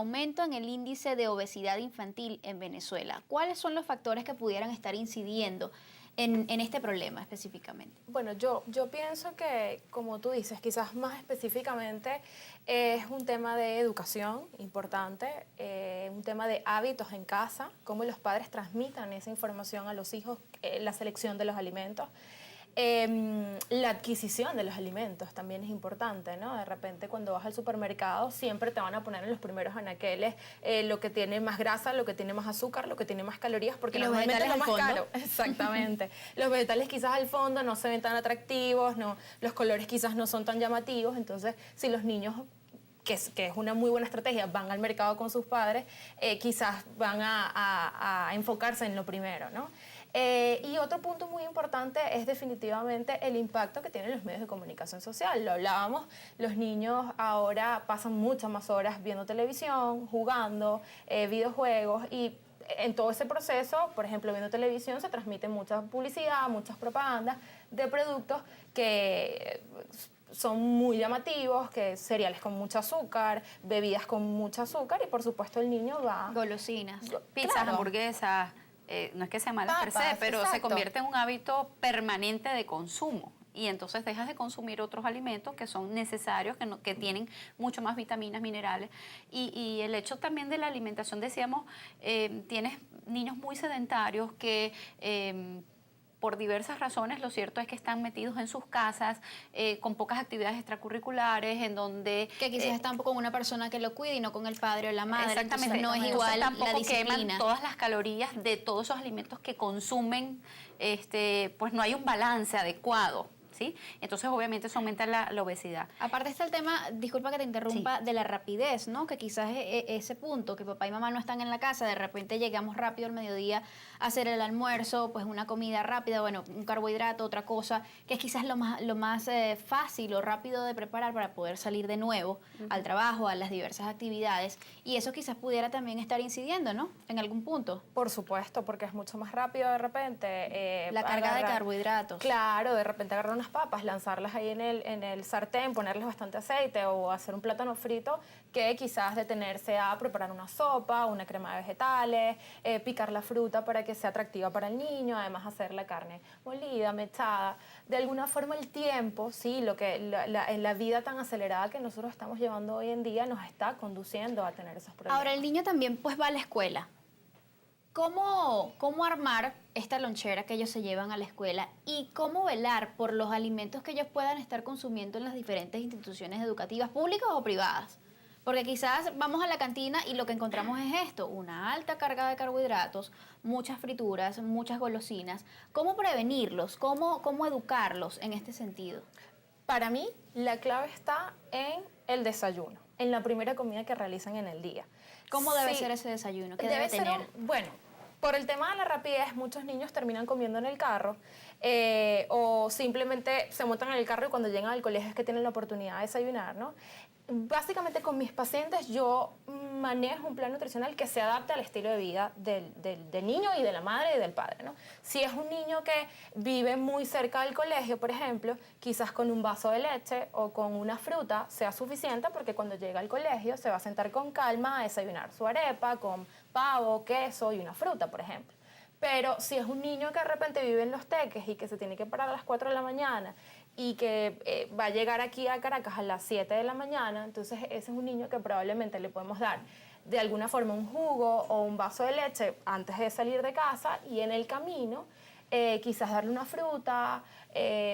Aumento en el índice de obesidad infantil en Venezuela. ¿Cuáles son los factores que pudieran estar incidiendo en este problema específicamente? Bueno, yo pienso que, como tú dices, quizás más específicamente es un tema de educación importante, un tema de hábitos en casa, cómo los padres transmitan esa información a los hijos, la selección de los alimentos. La adquisición de los alimentos también es importante, ¿no? De repente cuando vas al supermercado siempre te van a poner en los primeros anaqueles lo que tiene más grasa, lo que tiene más azúcar, lo que tiene más calorías, porque ¿Y los normalmente es lo vegetales más al fondo? caro. Exactamente. Los vegetales quizás al fondo no se ven tan atractivos, no, los colores quizás no son tan llamativos, entonces si los niños que es una muy buena estrategia, van al mercado con sus padres, quizás van a enfocarse en lo primero, ¿no? Y otro punto muy importante es definitivamente el impacto que tienen los medios de comunicación social. Lo hablábamos, los niños ahora pasan muchas más horas viendo televisión, jugando, videojuegos y en todo ese proceso, por ejemplo, viendo televisión se transmite mucha publicidad, muchas propagandas de productos que son muy llamativos, que cereales con mucho azúcar, bebidas con mucho azúcar y por supuesto el niño va... Golosinas. Pizzas, Claro. hamburguesas, no es que sea malas per se, Papas, pero se exacto. convierte en un hábito permanente de consumo. Y entonces dejas de consumir otros alimentos que son necesarios, que tienen mucho más vitaminas, minerales. Y el hecho también de la alimentación, decíamos, tienes niños muy sedentarios que... por diversas razones, lo cierto es que están metidos en sus casas con pocas actividades extracurriculares, en donde... Que quizás están con una persona que lo cuide y no con el padre o la madre. Exactamente, Entonces no es entonces igual la tampoco disciplina. queman todas las calorías de todos esos alimentos que consumen, pues no hay un balance adecuado, ¿sí? Entonces obviamente eso aumenta la obesidad. Aparte está el tema, disculpa que te interrumpa, de la rapidez, ¿no? Que quizás ese punto, que papá y mamá no están en la casa, de repente llegamos rápido al mediodía a hacer el almuerzo, pues una comida rápida, bueno, un carbohidrato, otra cosa, que es quizás lo más fácil o rápido de preparar para poder salir de nuevo al trabajo, a las diversas actividades, y eso quizás pudiera también estar incidiendo, ¿no? En algún punto. Por supuesto, porque es mucho más rápido de repente. La carga de carbohidratos. Claro, de repente agarrar unas papas, lanzarlas ahí en el sartén, ponerles bastante aceite o hacer un plátano frito, que quizás detenerse a preparar una sopa, una crema de vegetales, picar la fruta para que sea atractiva para el niño, además hacer la carne molida, mechada. De alguna forma el tiempo, sí, la vida tan acelerada que nosotros estamos llevando hoy en día nos está conduciendo a tener esos problemas. Ahora el niño también pues va a la escuela. ¿Cómo armar esta lonchera que ellos se llevan a la escuela y cómo velar por los alimentos que ellos puedan estar consumiendo en las diferentes instituciones educativas, públicas o privadas? Porque quizás vamos a la cantina y lo que encontramos es esto, una alta carga de carbohidratos, muchas frituras, muchas golosinas. ¿Cómo prevenirlos? ¿Cómo educarlos en este sentido? Para mí, la clave está en el desayuno, en la primera comida que realizan en el día. ¿Cómo debe Sí, ser ese desayuno? ¿Qué debe debe ser tener? bueno, por el tema de la rapidez, muchos niños terminan comiendo en el carro o simplemente se montan en el carro y cuando llegan al colegio es que tienen la oportunidad de desayunar, ¿no? Básicamente con mis pacientes yo manejo un plan nutricional que se adapte al estilo de vida del niño y de la madre y del padre, ¿no? Si es un niño que vive muy cerca del colegio, por ejemplo, quizás con un vaso de leche o con una fruta sea suficiente porque cuando llega al colegio se va a sentar con calma a desayunar su arepa con pavo, queso y una fruta, por ejemplo. Pero si es un niño que de repente vive en Los Teques y que se tiene que parar a las 4 de la mañana y que va a llegar aquí a Caracas a las 7 de la mañana, entonces ese es un niño que probablemente le podemos dar de alguna forma un jugo o un vaso de leche antes de salir de casa y en el camino quizás darle una fruta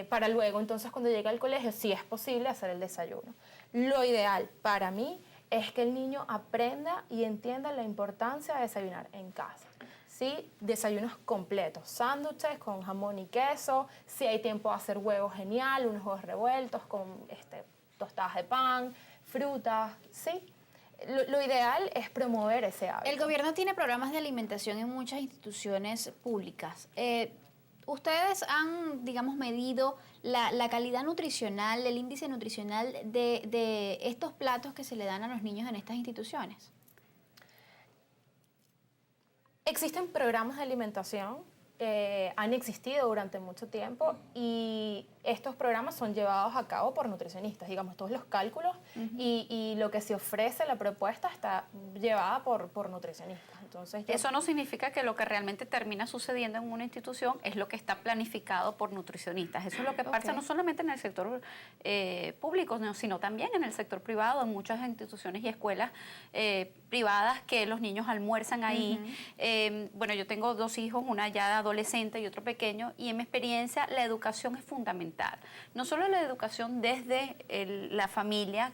para luego, entonces cuando llegue al colegio, si es posible, hacer el desayuno. Lo ideal para mí es que el niño aprenda y entienda la importancia de desayunar en casa. ¿Sí? Desayunos completos, sándwiches con jamón y queso, si hay tiempo a hacer huevos, genial, unos huevos revueltos con tostadas de pan, frutas, ¿sí? Lo ideal es promover ese hábito. El gobierno tiene programas de alimentación en muchas instituciones públicas. ¿Ustedes han, digamos, medido la calidad nutricional, el índice nutricional de estos platos que se le dan a los niños en estas instituciones? Existen programas de alimentación, han existido durante mucho tiempo y estos programas son llevados a cabo por nutricionistas, digamos, todos los cálculos y lo que se ofrece, la propuesta está llevada por nutricionistas. Entonces, eso no significa que lo que realmente termina sucediendo en una institución es lo que está planificado por nutricionistas. Eso es lo que pasa no solamente en el sector público, sino también en el sector privado, en muchas instituciones y escuelas privadas que los niños almuerzan ahí. Bueno, yo tengo 2 hijos, una ya adolescente y otro pequeño, y en mi experiencia la educación es fundamental. No solo la educación desde la familia,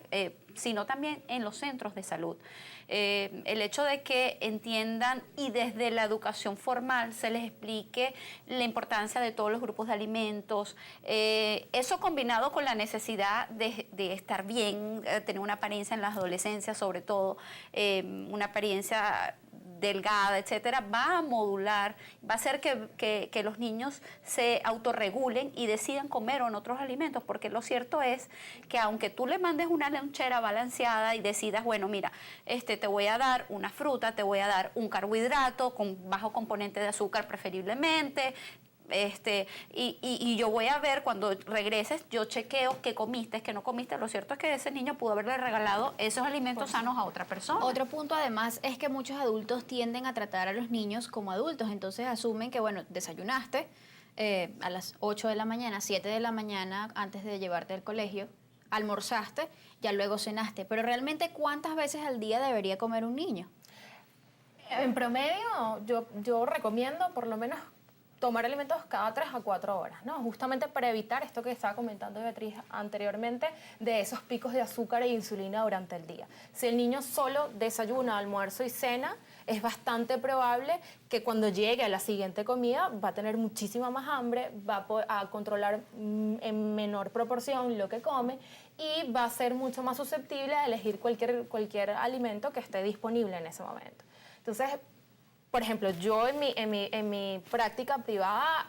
sino también en los centros de salud. El hecho de que entiendan y desde la educación formal se les explique la importancia de todos los grupos de alimentos, eso combinado con la necesidad de estar bien, tener una apariencia en la adolescencia sobre todo, una apariencia delgada, etcétera, va a modular, va a hacer que los niños se autorregulen y decidan comer o no otros alimentos, porque lo cierto es que aunque tú le mandes una lonchera balanceada y decidas, bueno, mira, te voy a dar una fruta, te voy a dar un carbohidrato con bajo componente de azúcar preferiblemente, y yo voy a ver cuando regreses, yo chequeo qué comiste, qué no comiste. Lo cierto es que ese niño pudo haberle regalado esos alimentos sanos a otra persona. Otro punto además es que muchos adultos tienden a tratar a los niños como adultos, entonces asumen que, bueno, desayunaste a las 8 de la mañana, 7 de la mañana antes de llevarte al colegio, almorzaste, ya luego cenaste, pero realmente ¿cuántas veces al día debería comer un niño? En promedio, yo recomiendo por lo menos tomar alimentos cada 3 a 4 horas, ¿no? Justamente para evitar esto que estaba comentando Beatriz anteriormente, de esos picos de azúcar e insulina durante el día. Si el niño solo desayuna, almuerzo y cena, es bastante probable que cuando llegue a la siguiente comida va a tener muchísima más hambre, va a controlar en menor proporción lo que come y va a ser mucho más susceptible a elegir cualquier alimento que esté disponible en ese momento. Entonces, por ejemplo, yo en mi práctica privada,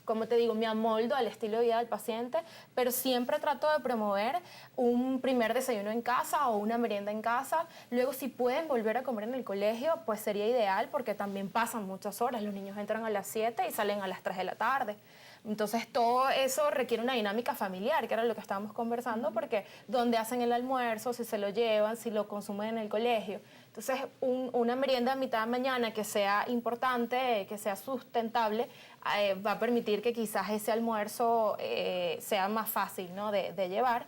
como te digo, me amoldo al estilo de vida del paciente, pero siempre trato de promover un primer desayuno en casa o una merienda en casa. Luego, si pueden volver a comer en el colegio, pues sería ideal porque también pasan muchas horas. Los niños entran a las 7 y salen a las 3 de la tarde. Entonces, todo eso requiere una dinámica familiar, que era lo que estábamos conversando, porque dónde hacen el almuerzo, si se lo llevan, si lo consumen en el colegio. Entonces, una merienda a mitad de mañana que sea importante, que sea sustentable, va a permitir que quizás ese almuerzo sea más fácil, ¿no?, de llevar.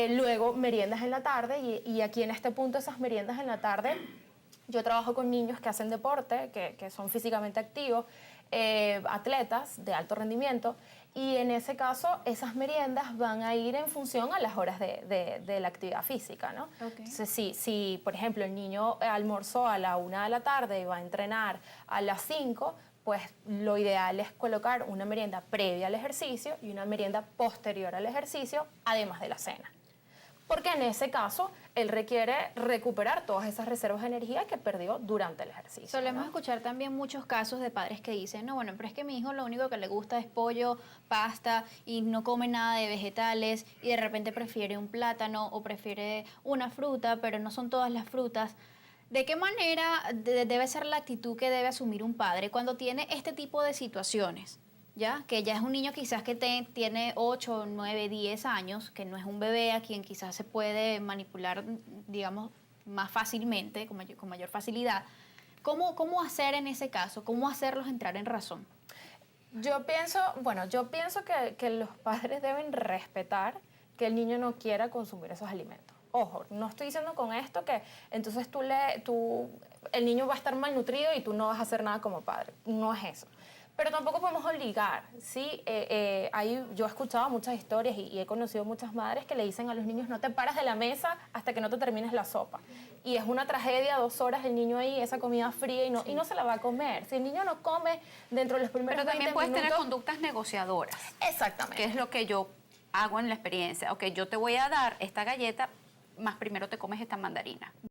Luego, meriendas en la tarde, y aquí en este punto, esas meriendas en la tarde, yo trabajo con niños que hacen deporte, que son físicamente activos, atletas de alto rendimiento, y en ese caso esas meriendas van a ir en función a las horas de la actividad física, ¿no? Okay. Entonces, si, por ejemplo, el niño almorzó a la 1 de la tarde y va a entrenar a las 5, pues lo ideal es colocar una merienda previa al ejercicio y una merienda posterior al ejercicio, además de la cena. Porque en ese caso, él requiere recuperar todas esas reservas de energía que perdió durante el ejercicio. Solemos escuchar también muchos casos de padres que dicen, no, bueno, pero es que mi hijo lo único que le gusta es pollo, pasta y no come nada de vegetales y de repente prefiere un plátano o prefiere una fruta, pero no son todas las frutas. ¿De qué manera debe ser la actitud que debe asumir un padre cuando tiene este tipo de situaciones? ¿Ya? Que ya es un niño quizás que tiene 8, 9, 10 años, que no es un bebé a quien quizás se puede manipular, digamos, más fácilmente, con mayor facilidad. ¿Cómo hacer en ese caso? ¿Cómo hacerlos entrar en razón? Yo pienso que los padres deben respetar que el niño no quiera consumir esos alimentos. Ojo, no estoy diciendo con esto que entonces el niño va a estar malnutrido y tú no vas a hacer nada como padre. No es eso. Pero tampoco podemos obligar, ¿sí? Yo he escuchado muchas historias y he conocido muchas madres que le dicen a los niños, no te paras de la mesa hasta que no te termines la sopa. Y es una tragedia, 2 horas el niño ahí, esa comida fría, y no se la va a comer. Si el niño no come dentro de los primeros 20 minutos... Pero también puedes tener conductas negociadoras. Exactamente. Que es lo que yo hago en la experiencia. Ok, yo te voy a dar esta galleta, más primero te comes esta mandarina.